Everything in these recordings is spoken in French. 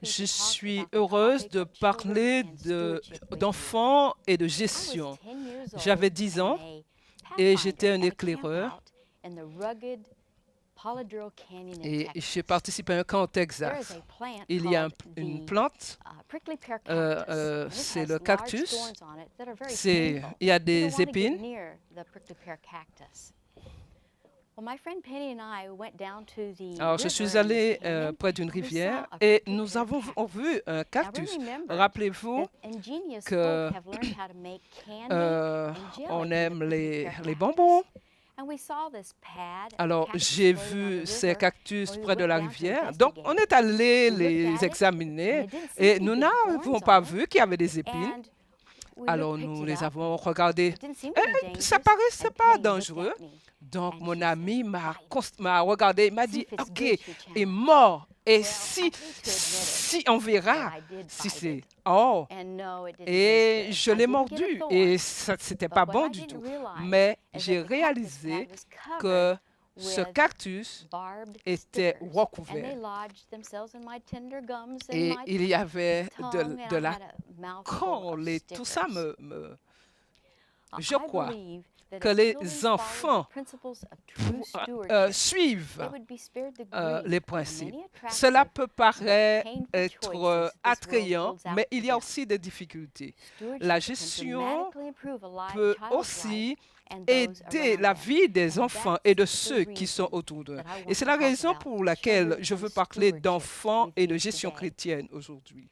Je suis heureuse de parler d'enfants et de gestion. J'avais 10 ans et j'étais un éclaireur et j'ai participé à un camp au Texas. Il y a une plante, c'est le cactus, il y a des épines. Alors, je suis allée près d'une rivière et nous avons vu un cactus. Rappelez-vous que on aime les bonbons. Alors, j'ai vu ces cactus près de la rivière. Donc, on est allé les examiner et nous n'avons pas vu qu'il y avait des épines. Alors, nous les avons regardés. Et ça paraissait pas dangereux. Donc, mon ami m'a regardé, il m'a dit, OK, est mort. Et si on verra, si c'est... Oh, et je l'ai mordu et c'était pas bon du tout. Mais j'ai réalisé que ce cactus était recouvert et il y avait de la colle et tout ça je crois que les enfants suivent les principes. Cela peut paraître être attrayant, mais il y a aussi des difficultés. La gestion peut aussi aider la vie des enfants et de ceux qui sont autour d'eux. Et c'est la raison pour laquelle je veux parler d'enfants et de gestion chrétienne aujourd'hui.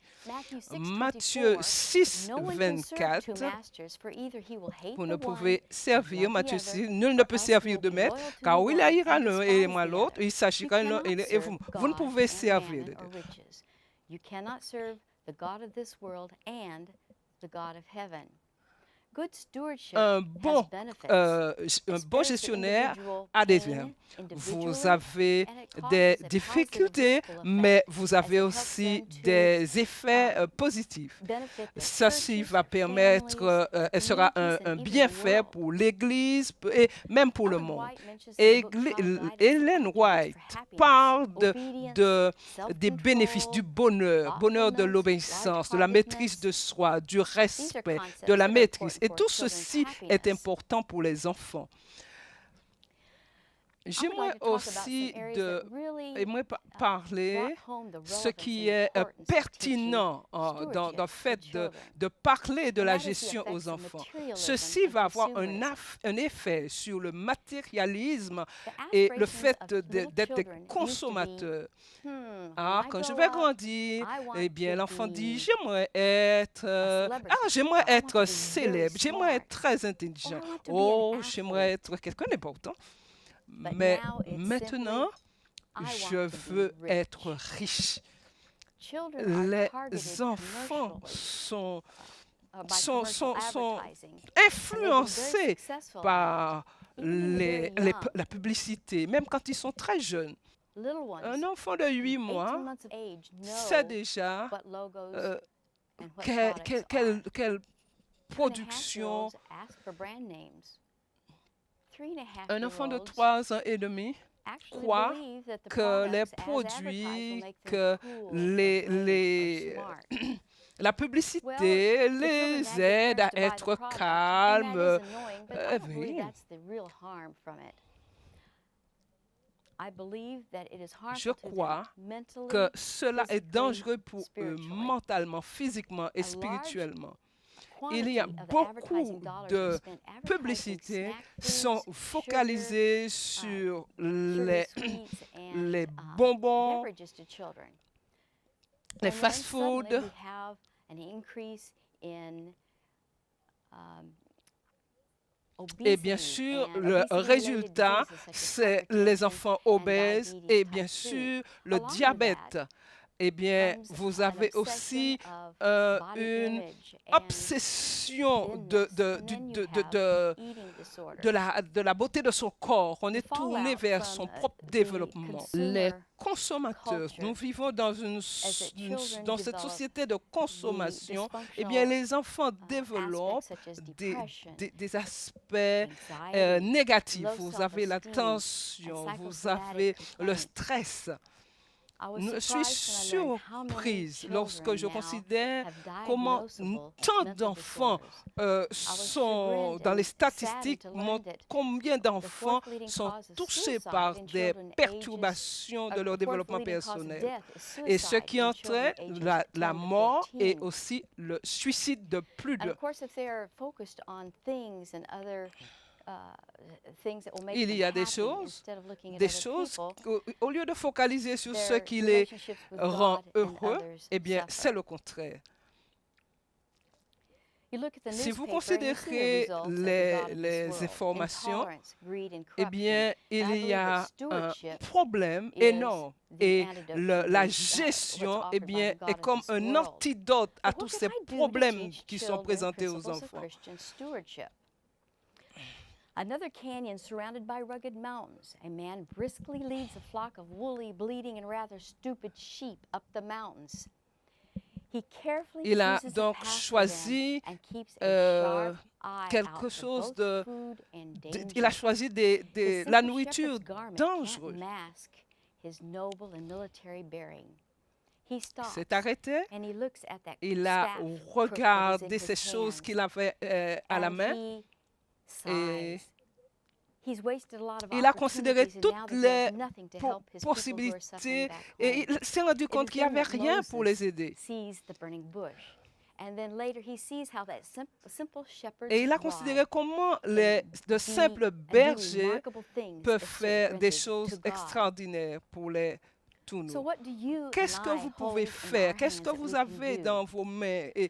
Matthieu 6, 24, vous ne pouvez servir, Matthieu 6, nul ne peut servir de maître, car où il ira l'un et moi l'autre, il s'agira l'un et vous. Vous ne pouvez servir les deux. Un bon gestionnaire a des biens. Vous avez des difficultés, mais vous avez aussi des effets positifs. Ceci va permettre, elle sera un bienfait pour l'Église et même pour le monde. Ellen White parle des bénéfices du bonheur de l'obéissance, de la maîtrise de soi, du respect, de la maîtrise. Et tout ceci est important pour les enfants. J'aimerais aussi parler ce qui est pertinent dans le fait de parler de la gestion aux enfants. Ceci va avoir un effet sur le matérialisme et le fait d'être des consommateurs. Quand je vais grandir, eh bien, l'enfant dit, j'aimerais être célèbre, j'aimerais être très intelligent. Oh, j'aimerais être quelqu'un d'important. Mais maintenant, je veux être riche. Les enfants sont influencés par la publicité, même quand ils sont très jeunes. Un enfant de 8 mois sait déjà quelle production. Un enfant de 3 ans et demi croit que les produits, que la publicité les aide à être calmes. Oui. Je crois que cela est dangereux pour eux mentalement, physiquement et spirituellement. Il y a beaucoup de publicités qui sont focalisées sur les bonbons, les fast-foods. Et bien sûr, le résultat, c'est les enfants obèses et bien sûr le diabète. Eh bien, vous avez aussi une obsession de la beauté de son corps. On est tourné vers son propre développement. Les consommateurs, nous vivons dans cette société de consommation. Eh bien, les enfants développent des aspects négatifs. Vous avez la tension, vous avez le stress. Je suis surprise lorsque je considère comment tant d'enfants sont dans les statistiques, montrent combien d'enfants sont touchés par des perturbations de leur développement personnel. Et ce qui entraîne la mort et aussi le suicide de plus de. Il y a des choses au lieu de focaliser sur ce qui les rend heureux, eh bien, c'est le contraire. Si vous considérez les informations, eh bien, il y a un problème énorme. Et la gestion, eh bien, est comme un antidote à tous ces problèmes qui sont présentés aux enfants. Another canyon surrounded by rugged mountains. A man briskly leads a flock of woolly, bleating, and rather stupid sheep up the mountains. He carefully Il a chooses donc a path choisi for them and keeps a sharp eye quelque out chose for de, both food and danger. il a choisi The la simple nourriture shepherd's garment dangereuse. can't mask his noble and military bearing. He stops S'est arrêté, and he looks at that il a staff crook that is regardé in ces his choses hands, qu'il avait à la and main he et sighs. He's wasted a lot of il a considéré opportunities, and toutes now that les there's nothing to help his people who are suffering possibilités back et home. il s'est rendu It compte is qu'il n'y then avait that rien pour Moses les aider. sees the burning bush, and then later he sees how that simple shepherd's Et il a rod considéré comment de can simples do bergers remarkable things peuvent if faire des surrendered choses to God. extraordinaires pour tous So nous. what do you Qu'est-ce and que I vous hold pouvez in faire? our Qu'est-ce hands que that vous we can avez do? dans vos mains? Et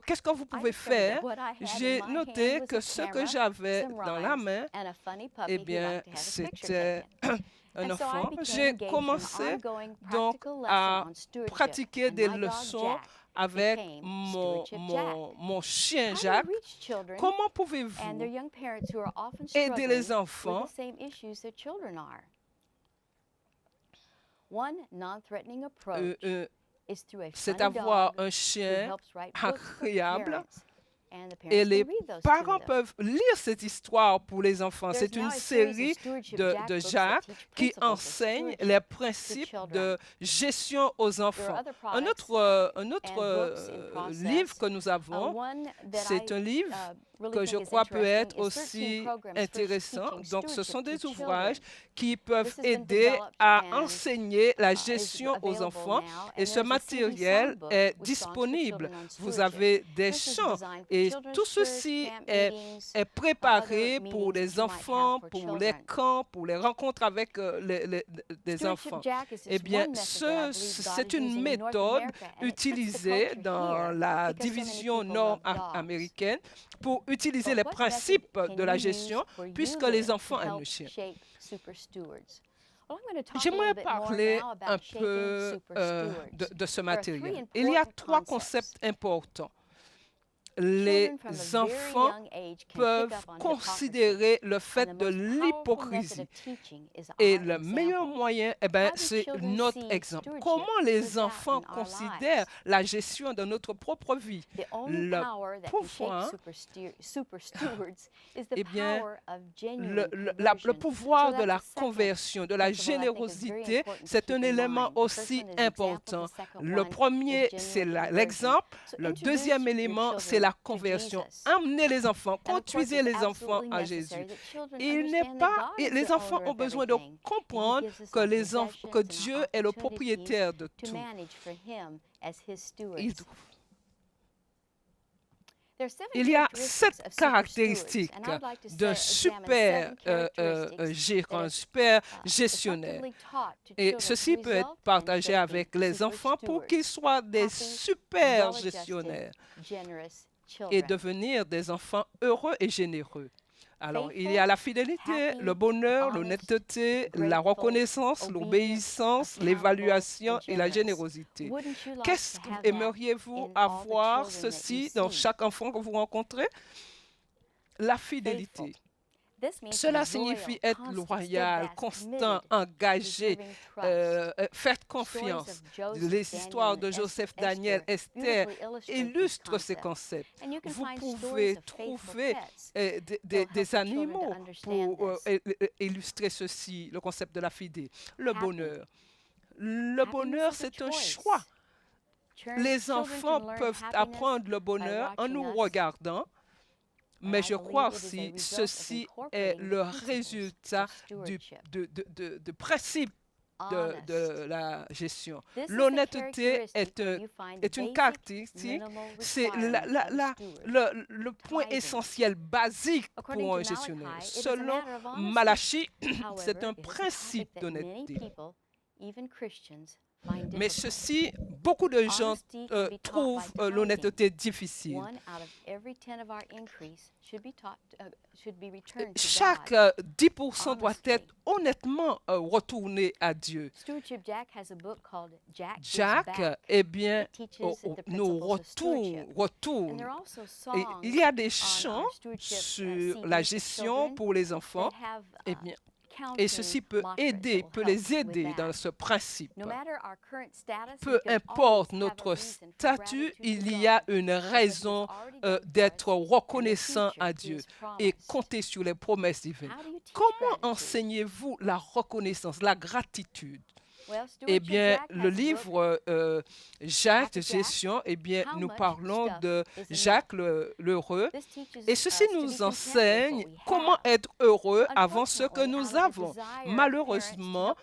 qu'est-ce que vous I pouvez discovered faire? that what I had J'ai in my noté hand was que a ce que camera, j'avais some dans la rhymes, main, and a funny eh puppy who bien, liked to have his picture c'était taken. un And so I enfant. became J'ai engaged in an commencé ongoing donc practical lesson à on stewardship, pratiquer and des my dog leçons Jack avec became mon Stewardship Jack. chien How do Jacques. you reach children Comment and their pouvez-vous young parents who are often aider struggling les with enfants? the same issues their children are? One non-threatening approach is through a C'est funny avoir dog un who chien helps write books for agréable parents, and the et parents les can read those to parents them. peuvent lire cette histoire pour les enfants. There's C'est now une a series of série Stewardship de Jack books that Jacques teach qui principles of enseigne stewardship les to principes children. de gestion aux There are enfants. other Un products autre, and books in process. livre que nous avons, One that c'est un livre really que think je is crois peut interesting être is 13 aussi programs for intéressant. teaching Donc, ce sont stewardship des to ouvrages children. qui peuvent This has been aider developed à and enseigner la is gestion aux available enfants. now, Et and ce there's a CD matériel songbook est with songs for disponible. children on Vous stewardship. avez des This is chants. designed for Et children's tout church, ceci camp est meetings, préparé other pour meetings les that you might have enfants, for pour les children. camps, pour les rencontres avec des Stewardship enfants. Jack is Eh just bien, one method that I believe God c'est is une using in North méthode America, and it fits the utilisée culture dans here la because so many division people love dogs. nord-américaine pour utiliser But les what principes method de can la you gestion use where you puisque live les to enfants aiment help le chien. shape super stewards? Well, I'm going to talk a J'aimerais little bit more parler now un about shaping peu super stewards. de ce There are three matériel. Il y a important trois concepts. concepts importants. Les Children from a very enfants young age can pick peuvent up on hypocrisy, considérer le and fait the de most powerful method l'hypocrisie. of teaching is Et our le meilleur example. moyen, How do c'est children notre see exemple. stewardship Comment les lived out enfants in our considèrent lives? la gestion de notre propre vie? The only Le power that can shape pouvoir, super stewards is the eh bien, power of genuine le conversion. pouvoir So de la that's the second conversion, de la principle I think is very générosité, important to c'est keep un in élément mind. The first aussi one is example, important. the second Le one premier, is c'est genuine conversion. l'exemple. So Le introduce deuxième your élément, c'est children la to conversion. Jesus. Amenez les enfants, And of course, conduisez it's les enfants absolutely à necessary Jésus. that children Il n'est understand that pas, God is les the enfants owner ont of besoin de everything, and He comprendre gives us que our les enfants, que possessions and Dieu our est le opportunities propriétaire de to tout. manage for Him as His stewards. Il, There are seven il y a characteristics 7 of super stewards, caractéristiques and I'd like to de examine super seven characteristics gérant, that super are gestionnaire. effectively taught to Et children ceci to peut être result in partagé shaping avec les super enfants pour stewards, qu'ils soient des happy, super well-adjusted, gestionnaires generous et children. devenir des enfants heureux et généreux. Alors, il y Faithful, a la fidélité, happy, le bonheur, honest, l'honnêteté, la grateful, reconnaissance, obedient, l'obéissance, accountable, l'évaluation and et la generous. générosité. Wouldn't you like Qu'est-ce to have que that aimeriez-vous in all the avoir children that you ceci dans see? chaque enfant que vous rencontrez? La fidélité. Faithful. This means to Cela be signifie loyal, être constant, loyal, steadfast, constant, committed, engagé, deserving trust. faites Stories confiance. of Joseph, Les Daniel, histoires de and Joseph, Esther Daniel, Esther beautifully illustrate this illustrent ces concept. concepts. And you can Vous find pouvez stories of faithful trouver pets des help the children to animaux understand pour this. illustrer ceci, le concept de la fidélité. Le Happy. bonheur. Le bonheur, c'est un choix. Les enfants peuvent apprendre le bonheur en nous regardant, mais je crois aussi que ceci est le résultat du principe de la gestion. L'honnêteté est une caractéristique, c'est le point essentiel, basique pour un gestionnaire. Selon Malachie, c'est un principe d'honnêteté. Mais ceci, beaucoup de gens trouvent l'honnêteté difficile. Chaque 10% doit être honnêtement retourné à Dieu. Jack, eh bien, nous retourne. Et il y a des chants sur la gestion pour les enfants. Eh bien, et ceci peut les aider dans ce principe. Peu importe notre statut, il y a une raison d'être reconnaissant à Dieu et compter sur les promesses divines. Comment enseignez-vous la reconnaissance, la gratitude? Eh bien, le livre Jacques de gestion, eh bien, nous parlons de Jacques l'heureux. Et ceci nous enseigne comment être heureux avant ce que nous avons. Malheureusement,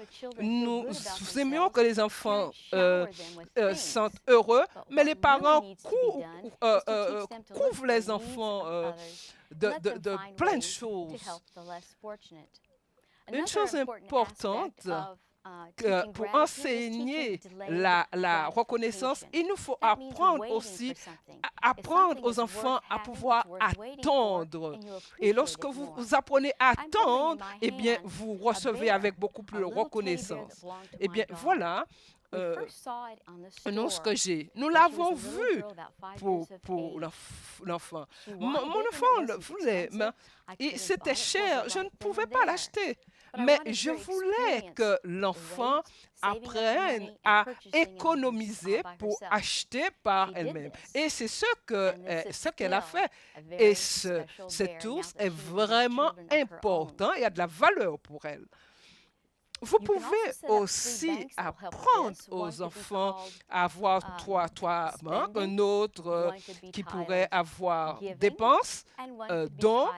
nous aimons que les enfants sont heureux, mais les parents couvrent les enfants de plein de choses. Une chose importante, pour enseigner la reconnaissance, il nous faut apprendre aussi, apprendre aux enfants à pouvoir attendre. Et lorsque vous apprenez à attendre, eh bien, vous recevez avec beaucoup plus de reconnaissance. Eh bien, voilà ce que j'ai. Nous l'avons vu pour l'enfant. Mon enfant le voulait, mais c'était cher, je ne pouvais pas l'acheter. Mais je voulais que l'enfant apprenne à économiser pour acheter par elle-même. Et c'est ce qu'elle a fait. Et cette ours est vraiment important. Il y a de la valeur pour elle. Vous pouvez aussi apprendre aux enfants à avoir trois manques, un autre qui pourrait avoir dépenses, dons,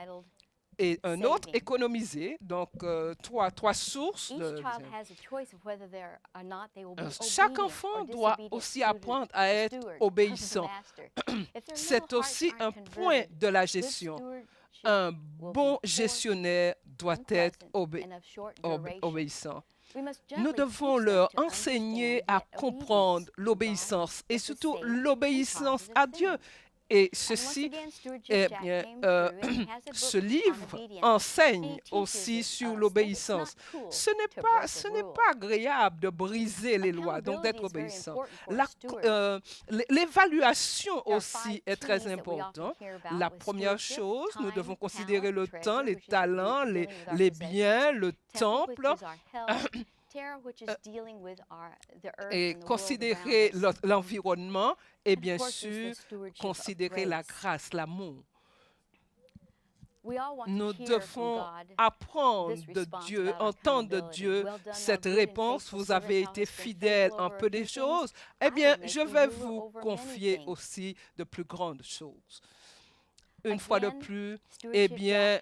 et un autre économiser. Donc, trois sources. Chaque enfant doit aussi apprendre à être obéissant. C'est aussi un point de la gestion. Un bon gestionnaire doit être obéissant. Nous devons leur enseigner à comprendre l'obéissance et surtout l'obéissance à Dieu. Et ceci, ce livre enseigne aussi sur l'obéissance. Ce n'est pas agréable de briser les lois, donc d'être obéissant. L'évaluation aussi est très importante. La première chose, nous devons considérer le temps, les talents, les biens, le temple. Et considérer l'environnement et bien sûr considérer la grâce, l'amour. Nous devons apprendre de Dieu, entendre de Dieu cette réponse. Vous avez été fidèle en peu de choses. Eh bien, je vais vous confier aussi de plus grandes choses. Une fois de plus, eh bien,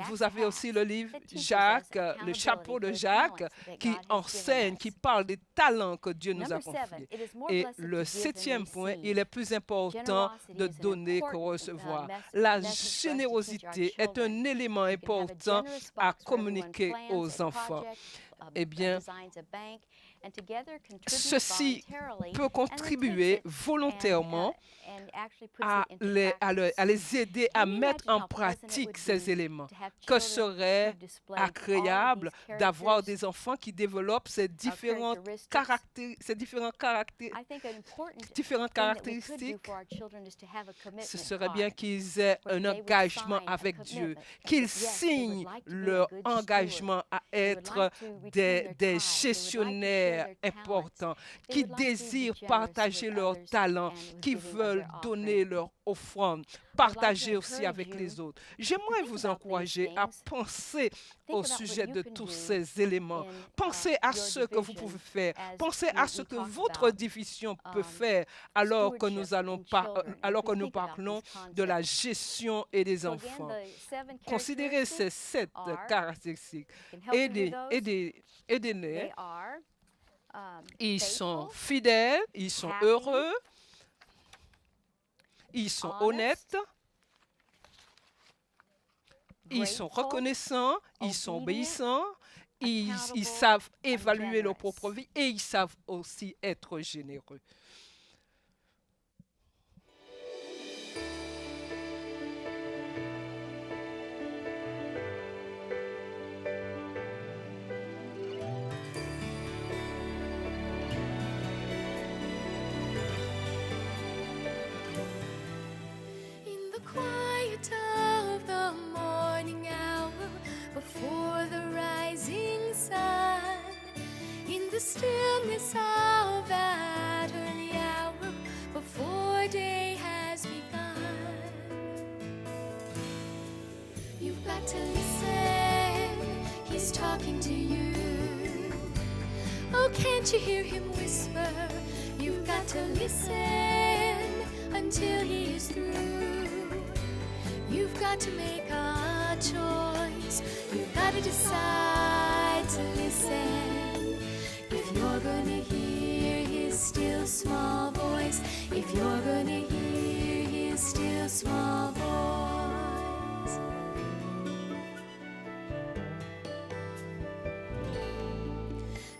vous avez aussi le livre Jacques, le chapeau de Jacques, qui enseigne, qui parle des talents que Dieu nous a confiés. Et le 7e point, il est plus important de donner que recevoir. La générosité est un élément important à communiquer aux enfants. Eh bien, ceci peut contribuer volontairement à les aider à mettre en pratique ces éléments. Que serait agréable d'avoir des enfants qui développent ces différentes caractéristiques. Ce serait bien qu'ils aient un engagement avec Dieu, qu'ils signent leur engagement à être des gestionnaires importants qui désirent partager leurs talents, qui veulent donner leur offrande, partager aussi avec les autres. J'aimerais vous encourager à penser au sujet de tous ces éléments. Pensez à ce que vous pouvez faire. Pensez à ce que votre division peut faire alors que alors que nous parlons de la gestion et des enfants. Considérez ces 7 caractéristiques. Aidez-les. Ils sont fidèles, ils sont heureux, ils sont honnêtes, ils sont reconnaissants, ils sont obéissants, ils savent évaluer leur propre vie et ils savent aussi être généreux. Quiet of the morning hour, before the rising sun, in the stillness of that early hour, before day has begun. You've got to listen, he's talking to you. Oh, can't you hear him whisper? You've got to listen until he is through. You've got to make a choice. You've got to decide to listen. If you're gonna hear his still small voice, if you're gonna hear his still small voice.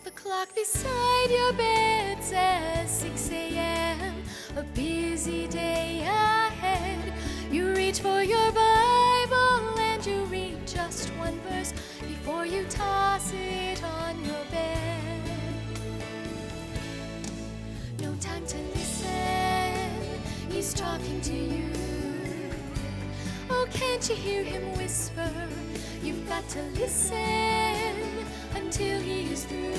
The clock beside your bed says 6 a.m. A busy day ahead. You reach for your Bible and you read just one verse before you toss it on your bed. No time to listen, he's talking to you. Oh, can't you hear him whisper? You've got to listen until he is through.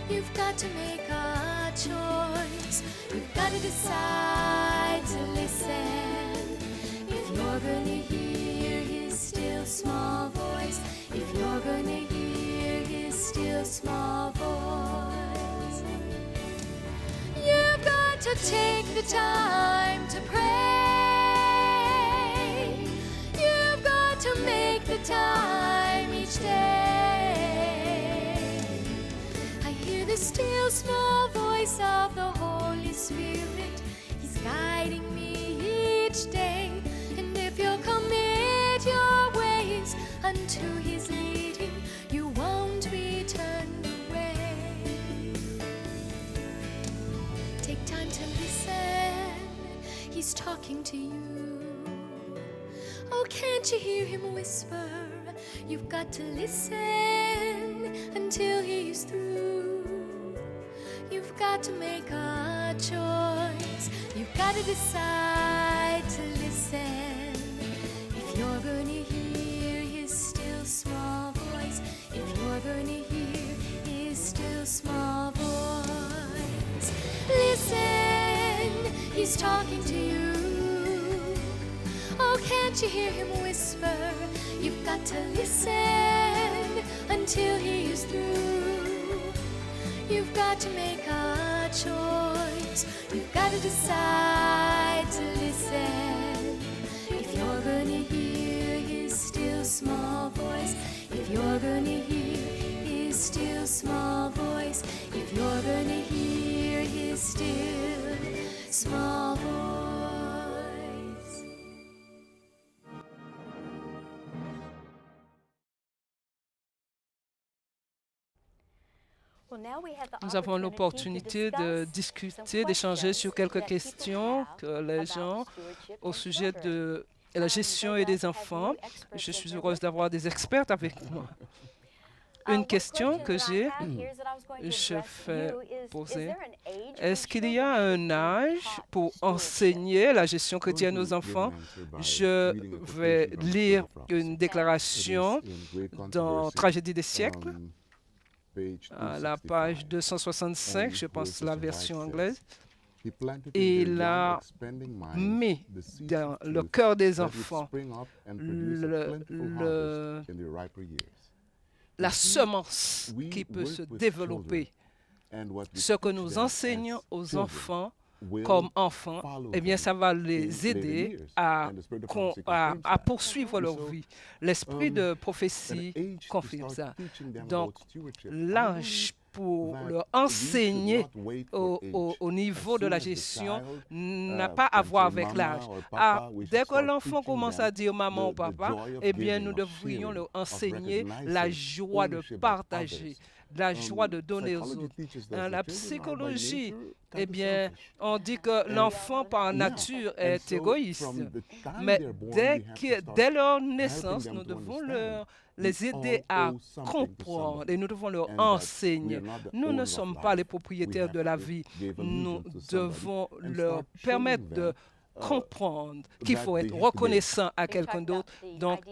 You've got to make a choice. You've got to decide to listen. If you're gonna hear his still small voice, if you're gonna hear his still small voice, you've got to take the time to pray. You've got to make the time each day. I hear the still small voice of the Holy Spirit. He's guiding me each day. And if you'll commit your ways unto his leading, you won't be turned away. Take time to listen. He's talking to you. Oh, can't you hear him whisper? You've got to listen until he's through. You've got to make a choice. You've got to decide to listen. If you're gonna hear his still small voice, if you're gonna hear his still small voice, listen, he's talking to you. Oh, can't you hear him whisper? You've got to listen until he is through. You've got to make a choice. You've got to decide to listen. If you're gonna hear his still small voice, if you're gonna hear his still small voice, if you're gonna hear his still small voice. Nous avons l'opportunité de discuter, d'échanger sur quelques questions que les gens au sujet de la gestion et des enfants. Je suis heureuse d'avoir des experts avec moi. Une question que j'ai je fais poser. Est-ce qu'il y a un âge pour enseigner la gestion chrétienne aux enfants? Je vais lire une déclaration dans Tragédie des siècles, à la page 265, je pense la version anglaise. Il a mis dans le cœur des enfants la semence qui peut se développer. Ce que nous enseignons aux enfants comme enfants, eh bien, ça va les aider à poursuivre leur vie. L'esprit de prophétie confirme ça. Donc, l'âge pour leur enseigner au niveau de la gestion n'a pas à voir avec l'âge. Dès que l'enfant commence à dire maman ou papa, eh bien, nous devrions leur enseigner la joie de partager, la joie de donner aux autres. Dans la psychologie, eh bien, on dit que l'enfant par nature est égoïste. Mais dès leur naissance, nous devons les aider à comprendre et nous devons leur enseigner. Nous ne sommes pas les propriétaires de la vie. Nous devons leur permettre de comprendre qu'il faut être reconnaissant à quelqu'un d'autre. Donc,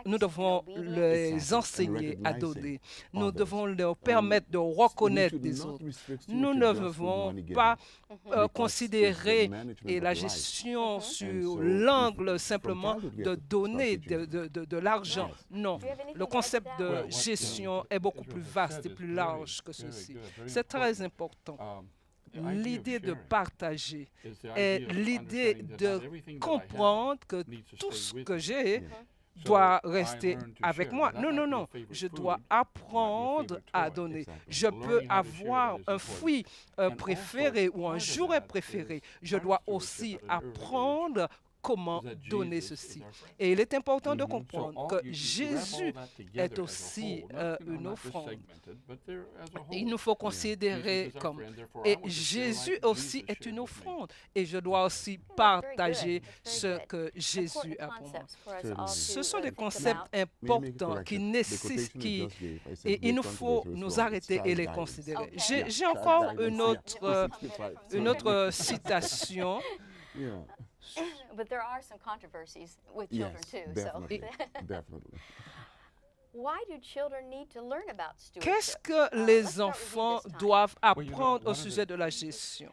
nous devons les enseigner à donner. Nous devons leur permettre de reconnaître les autres. Nous ne devons pas considérer la gestion sur l'angle simplement de donner de l'argent. Non, le concept de gestion est beaucoup plus vaste et plus large que ceci. C'est très important. L'idée de partager est l'idée de comprendre que tout ce que j'ai doit rester avec moi. Non, non, non. Je dois apprendre à donner. Je peux avoir un fruit préféré ou un jouet préféré. Je dois aussi apprendre comment donner ceci. Et il est important de comprendre que Jésus est aussi une offrande. Il nous faut considérer comme... Et Jésus aussi est une offrande. Et je dois aussi partager ce que Jésus a pour moi. Ce sont des concepts importants qui nécessitent... Et il nous faut nous arrêter et les considérer. J'ai encore une autre citation. But there are some controversies with children too. Definitely. So, Definitely. why do children need to learn about stewardship? Qu'est-ce que les enfants doivent apprendre au sujet de la gestion?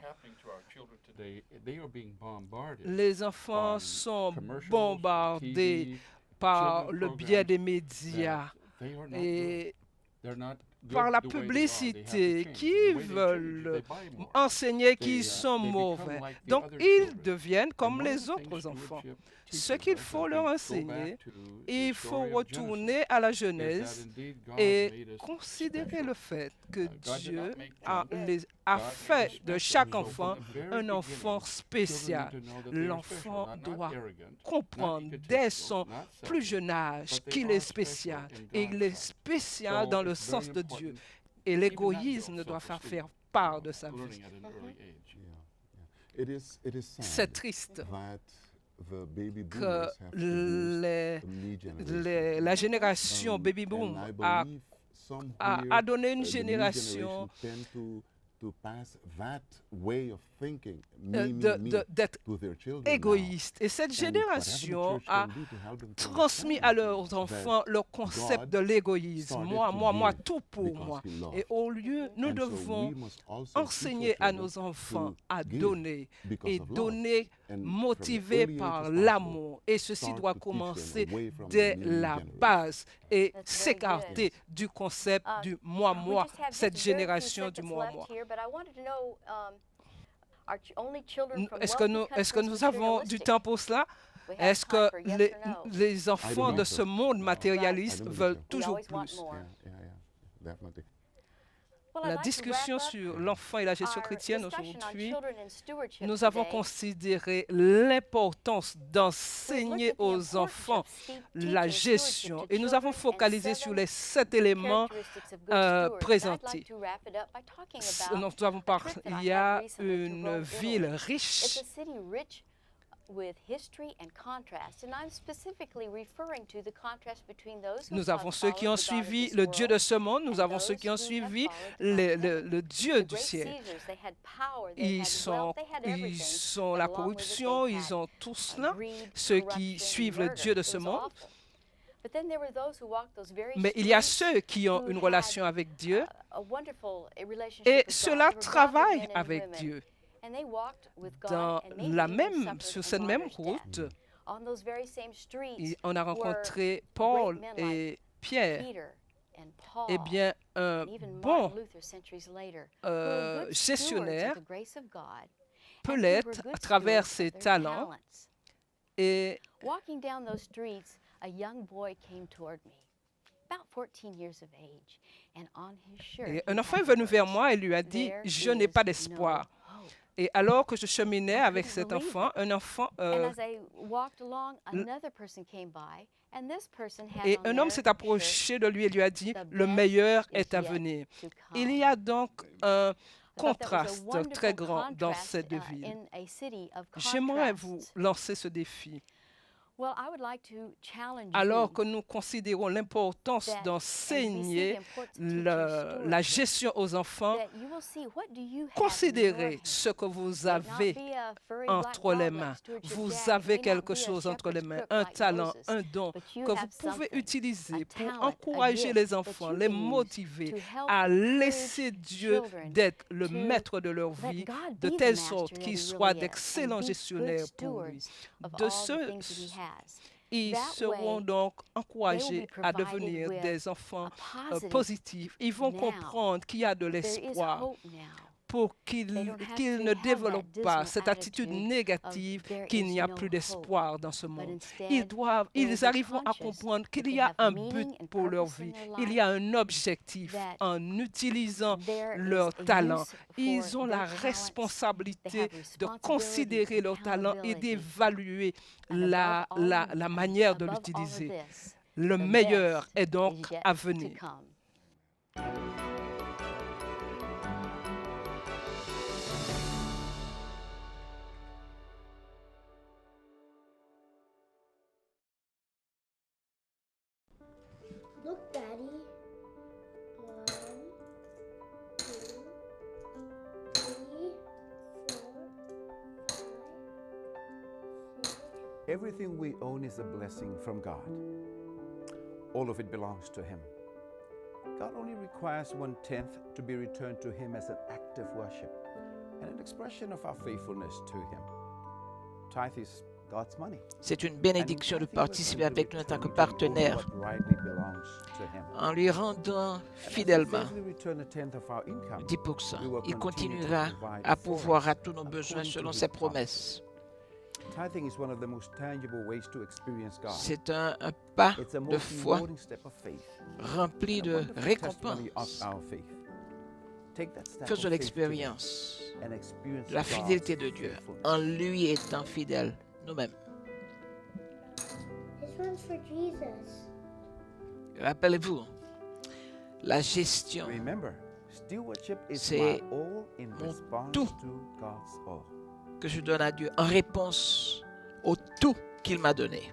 Les enfants sont bombardés par le biais des médias et par la publicité qui veulent enseigner qu'ils sont mauvais. Donc, ils deviennent comme les autres enfants. Ce qu'il faut leur enseigner, il faut retourner à la Genèse et considérer le fait que Dieu a fait de chaque enfant un enfant spécial. L'enfant doit comprendre dès son plus jeune âge qu'il est spécial. Et il est spécial dans le sens de Dieu. Et l'égoïsme ne doit pas faire part de sa vie. C'est triste que la génération baby boom a donné une génération d'être égoïste. Et cette génération a transmis à leurs enfants le concept de l'égoïsme. Moi, tout pour moi. Et au lieu, nous devons enseigner à nos enfants à donner et donner motivé par l'amour. Et ceci doit commencer dès la base et s'écarter du concept du moi, cette génération du moi. Est-ce que nous avons du temps pour cela? Est-ce que les enfants de ce monde matérialiste veulent toujours plus? La discussion sur l'enfant et la gestion chrétienne aujourd'hui, nous avons considéré l'importance d'enseigner aux enfants la gestion et nous avons focalisé sur les 7 éléments présentés. Nous avons parlé, il y a une ville riche Nous avons ceux qui ont suivi le Dieu de ce monde, nous avons ceux qui ont suivi le Dieu du ciel. Ils sont la corruption, ils ont tout cela, ceux qui suivent le Dieu de ce monde. Mais il y a ceux qui ont une relation avec Dieu et ceux-là travaillent avec Dieu. Sur cette même route, on a rencontré Paul et Pierre. Eh bien, un bon gestionnaire peut l'être à travers ses talents. Et a young boy came toward me, about 14 years of age, and on his shirt, et un enfant est venu vers moi et lui a dit, « Je n'ai pas d'espoir. » Et alors que je cheminais avec cet enfant, et un homme s'est approché de lui et lui a dit, « Le meilleur est à venir. » Il y a donc un contraste très grand dans cette ville. J'aimerais vous lancer ce défi. Alors que nous considérons l'importance d'enseigner la gestion aux enfants, considérez ce que vous avez entre les mains. Vous avez quelque chose entre les mains, un talent, un don que vous pouvez utiliser pour encourager les enfants, les motiver à laisser Dieu d'être le maître de leur vie, de telle sorte qu'ils soient d'excellents gestionnaires pour lui. Ils seront donc encouragés à devenir des enfants positifs. Ils vont comprendre qu'il y a de l'espoir pour qu'ils ne développent pas cette attitude négative qu'il n'y a plus d'espoir dans ce monde. Ils arriveront à comprendre qu'il y a un but pour leur vie. Il y a un objectif en utilisant leur talent. Ils ont la responsabilité de considérer leur talent et d'évaluer la manière de l'utiliser. Le meilleur est donc à venir. Look, Daddy. 1, 2, 3, 4, 5, 6. Everything we own is a blessing from God. All of it belongs to Him. God only requires 1/10 to be returned to Him as an act of worship and an expression of our faithfulness to Him. Tithe is God's money. C'est une bénédiction de participer avec nous en tant que partenaire en lui rendant fidèlement 10%. Il continuera à pourvoir à tous nos besoins selon ses promesses. C'est un pas de foi rempli de récompenses. Faisons l'expérience de la fidélité de Dieu en lui étant fidèle nous-mêmes. Rappelez-vous, la gestion, c'est mon tout que je donne à Dieu en réponse au tout qu'il m'a donné.